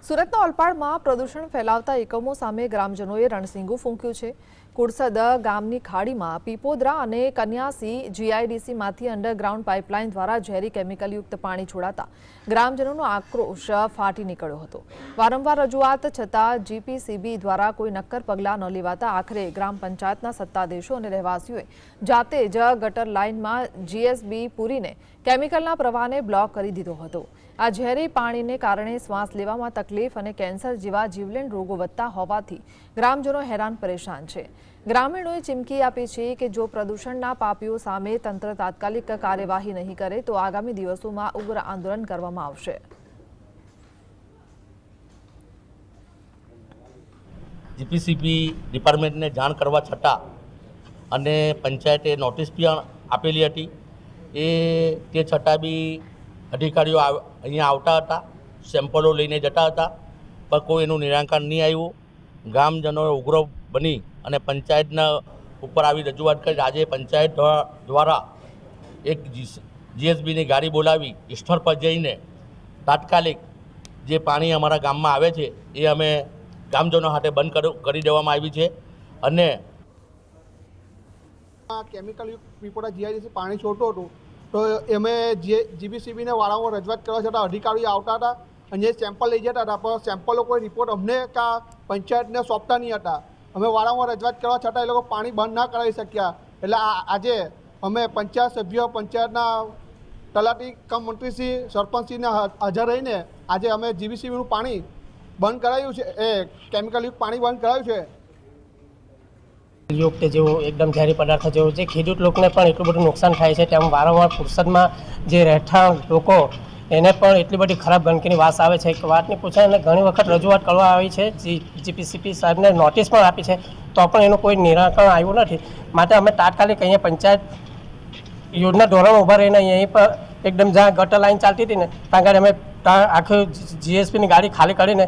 સુરતના ઓલપાડમાં પ્રદૂષણ ફેલાવતા એકમો સામે ગ્રામજનોએ રણસીંગું ફૂંક્યું છે। કુડસદ ગામની ખાડીમાં પીપોદરા અને કન્યાસી જીઆઈડીસીમાંથી અંડરગ્રાઉન્ડ પાઇપલાઇન દ્વારા ઝેરી કેમિકલયુક્ત પાણી છોડાતા ગ્રામજનોનો આક્રોશ ફાટી નીકળ્યો હતો। વારંવાર રજૂઆત છતાં જીપીસીબી દ્વારા કોઈ નક્કર પગલાં ન લેવાતા આખરે ગ્રામ પંચાયતના સત્તાધીશો અને રહેવાસીઓએ જાતે જ ગટર લાઇનમાં જીએસબી પૂરીને કેમિકલના પ્રવાહને બ્લોક કરી દીધો હતો। આ ઝેરી પાણીને કારણે શ્વાસ લેવામાં તકલીફ અને કેન્સર જેવા જીવલેણ રોગો વધતા હોવાથી ગ્રામજનો હેરાન પરેશાન છે। ગ્રામીણોએ ચીમકી આપી છે કે જો પ્રદૂષણના પાપીઓ સામે તંત્ર તાત્કાલિક કાર્યવાહી નહીં કરે તો આગામી દિવસોમાં ઉગ્ર આંદોલન કરવામાં આવશે। જીપીસીબી ડિપાર્ટમેન્ટને જાણ કરવા છતાં અને પંચાયતે નોટિસ પણ આપેલી હતી। તે છતાં બી અધિકારીઓ અહીંયા આવતા હતા, સેમ્પલો લઈને જતા હતા, પણ કોઈ એનું નિરાકરણ નહીં આવ્યું। ગ્રામજનોએ ઉગ્ર બની અને પંચાયતના ઉપર આવી રજૂઆત કરી। આજે પંચાયત દ્વારા એક જીએસબીની ગાડી બોલાવી સ્થળ પર જઈને તાત્કાલિક જે પાણી અમારા ગામમાં આવે છે એ અમે ગામજનો હાથે બંધ કરી દેવામાં આવી છે। અને કેમિકલયુક્ત પીપોદરા જીઆઈડીસી પાણી છોડતું હતું તો અમે જીબીસીબીને વારંવાર રજૂઆત કરવા છતાં અધિકારીઓ આવતા હતા અને સેમ્પલ લઈ જતા હતા, પણ સેમ્પલો કોઈ રિપોર્ટ અમને કા પંચાયતને સોંપતા નહીં હતા। અમે વારંવાર રજૂઆત કરવા છતાં એ લોકો પાણી બંધ ના કરાવી શક્યા। એટલે આજે અમે પંચાયત સભ્યો, પંચાયતના તલાટી કમ મંત્રીશ્રી, સરપંચશ્રીને હાજર રહીને આજે અમે જીબીસીબીનું પાણી બંધ કરાવ્યું છે, એ કેમિકલયુક્ત પાણી બંધ કરાવ્યું છે। યુક્ત જેવું એકદમ ઝેરી પદાર્થ જેવું છે, ખેડૂત લોકોને પણ એટલું બધું નુકસાન થાય છે। તેમ વારંવાર ફુરસદમાં જે રહેઠાણ લોકો એને પણ એટલી બધી ખરાબ ગંદકીની વાસ આવે છે કે વાત નહીં પૂછાય। અને ઘણી વખત રજૂઆત કરવા આવી છે, જીપીસીબી સાહેબને નોટિસ પણ આપી છે, તો પણ એનું કોઈ નિરાકરણ આવ્યું નથી। માટે અમે તાત્કાલિક અહીંયા પંચાયત યોજના ધોરણ ઊભા રહીને અહીં પર એકદમ જ્યાં ગટર લાઈન ચાલતી હતી ને ત્યાં આગળ અમે આખું જીએસપીની ગાડી ખાલી કરીને